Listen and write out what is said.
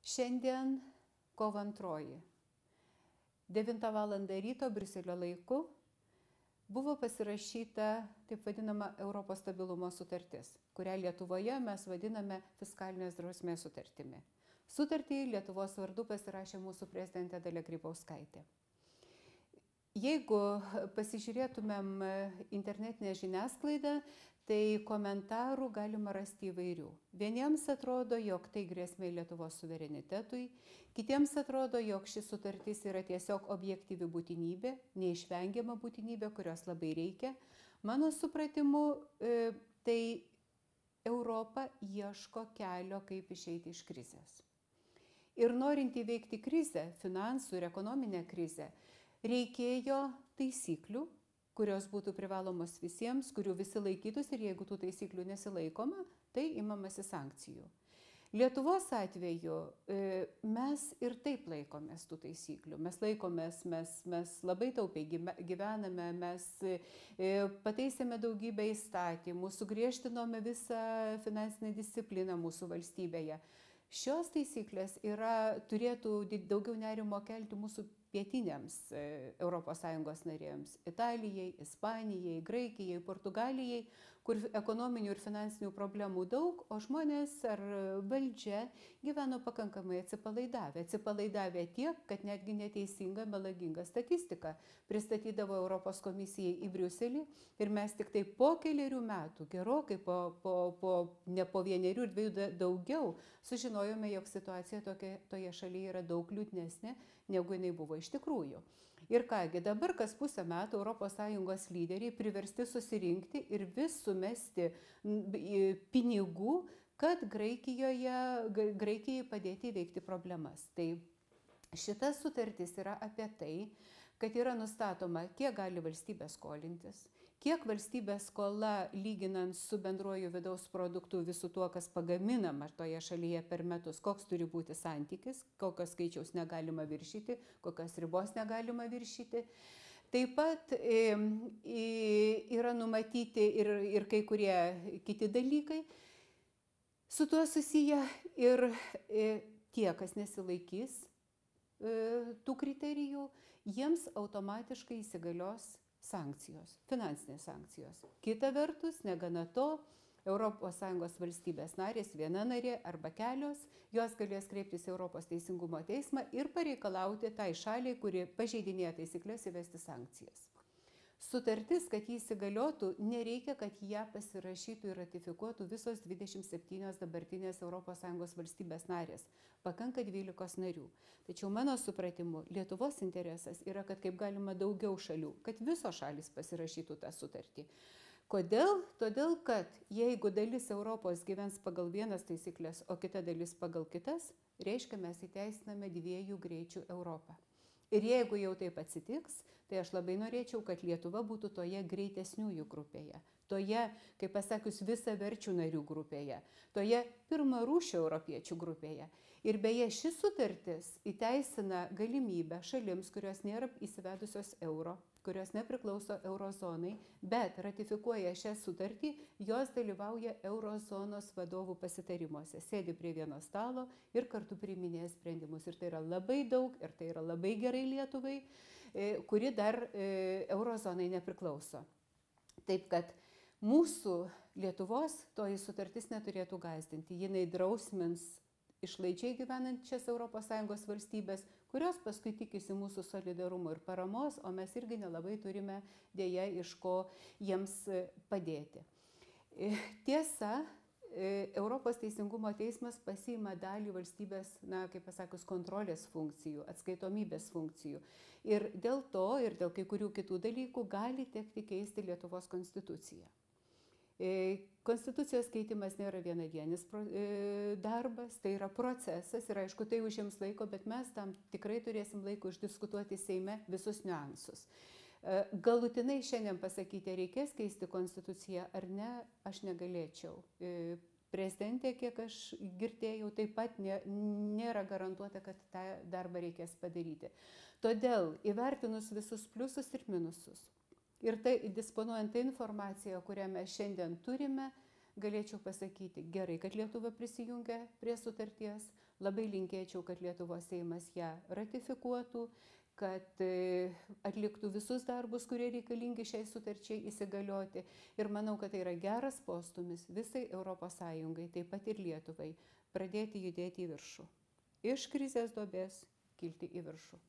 Šiandien kovo 2. 9 val. Ryto Briuselio laiku buvo pasirašyta taip vadinama Europos stabilumo sutartis, kurią Lietuvoje mes vadiname fiskalinės drausmės sutartimi. Sutartį Lietuvos vardu pasirašė mūsų prezidentė Dalia Grybauskaitė. Jeigu pasižiūrėtumėm internetinę žiniasklaidą, tai komentarų galima rasti įvairių. Vieniems atrodo, jog tai grėsmė Lietuvos suverenitetui, kitiems atrodo, jog ši sutartis yra tiesiog objektyvi būtinybė, neišvengiama būtinybė, kurios labai reikia. Mano supratimu, tai Europa ieško kelio, kaip išeiti iš krizės. Ir norint įveikti krizę, finansų ir ekonominę krizę, reikėjo taisyklių, kurios būtų privalomos visiems, kurių visi laikytųsi, ir jeigu tų taisyklių nesilaikoma, tai imamasi sankcijų. Lietuvos atveju mes ir taip laikomės tų taisyklių. Mes labai taupiai gyvename, mes pataisėme daugybę įstatymų, sugriežtinome visą finansinę discipliną mūsų valstybėje. Šios taisyklės turėtų daugiau nerimo kelti mūsų pietiniams ES narėms – Italijai, Ispanijai, Graikijai, Portugalijai, kur ekonominių ir finansinių problemų daug, o žmonės ar valdžia gyveno pakankamai atsipalaidavę tiek, kad netgi neteisinga, melagingą statistiką pristatydavo Europos komisijai į Briuselį, ir mes tik tai po kelerių metų, gerokai ne po 1 ir 2 daugiau, sužinojome, jog situacija toje šalyje yra daug liūdnesnė, negu jinai buvo iš tikrųjų. Ir kągi, dabar kas pusę metų ES lyderiai priversti susirinkti ir vis sumesti pinigų, kad Graikijai padėti įveikti problemas. Tai šita sutartis yra apie tai, kad yra nustatoma, kiek gali valstybė skolintis, kiek valstybės skola, lyginant su bendruoju vidaus produktu, visu tuo, kas pagaminama toje šalyje per metus, koks turi būti santykis, kokios skaičiaus negalima viršyti, kokios ribos negalima viršyti. Taip pat yra numatyti ir kai kurie kiti dalykai su tuo susiję, ir tie, kas nesilaikys tų kriterijų, jiems automatiškai įsigalios sankcijos, finansinės sankcijos. Kita vertus, negana to, ES valstybės narės, viena narė arba kelios, jos galės kreiptis į Europos teisingumo teismą ir pareikalauti tai šaliai, kuri pažeidinėja taisyklės, įvesti sankcijas. Sutartis, kad jį įsigaliotų, nereikia, kad ją pasirašytų ir ratifikuotų visos 27 dabartinės ES valstybės narės. Pakanka 12 narių. Tačiau mano supratimu, Lietuvos interesas yra, kad kaip galima daugiau šalių, kad visos šalys pasirašytų tą sutartį. Kodėl? Todėl, kad jeigu dalis Europos gyvens pagal vienas taisyklės, o kita dalis pagal kitas, reiškia, mes įteisiname 2 greičių Europą. Ir jeigu jau taip atsitiks, tai aš labai norėčiau, kad Lietuva būtų toje greitesniųjų grupėje, toje, kaip pasakius, visaverčių narių grupėje, toje pirmarūšių europiečių grupėje. Ir beje, šis sutartis įteisina galimybę šalims, kurios nėra įsivedusios euro, kurios nepriklauso eurozonai, bet ratifikuoja šią sutartį, jos dalyvauja eurozonos vadovų pasitarimuose, sėdi prie vieno stalo ir kartu priiminėja sprendimus. Ir tai yra labai daug, ir tai yra labai gerai Lietuvai, kuri dar eurozonai nepriklauso. Taip kad mūsų Lietuvos toji sutartis neturėtų gąsdinti, jinai drausmins išlaidžiai gyvenančias ES valstybės, kurios paskui tikisi mūsų solidarumo ir paramos, o mes irgi nelabai turime dėja iš ko jiems padėti. Tiesa, Europos teisingumo teismas pasiima dalį valstybės, kaip pasakius, kontrolės funkcijų, atskaitomybės funkcijų. Ir dėl to, ir dėl kai kurių kitų dalykų gali tekti keisti Lietuvos konstituciją. Konstitucijos keitimas nėra vienadienis darbas, tai yra procesas ir aišku, tai užims laiko, bet mes tam tikrai turėsim laiko išdiskutuoti Seime visus niuansus. Galutinai šiandien pasakyti, reikės keisti konstituciją ar ne, aš negalėčiau. Prezidentė, kiek aš girdėjau, taip pat nėra garantuota, kad tą darbą reikės padaryti. Todėl įvertinus visus pliusus ir minusus, ir tai, disponuojant tą informaciją, kurią mes šiandien turime, galėčiau pasakyti, gerai, kad Lietuva prisijungia prie sutarties, Labai linkėčiau, kad Lietuvos Seimas ją ratifikuotų, kad atliktų visus darbus, kurie reikalingi šiai sutarčiai įsigalioti. Ir manau, kad tai yra geras postūmis visai ES, taip pat ir Lietuvai, pradėti judėti į viršų. Iš krizės duobės kilti į viršų.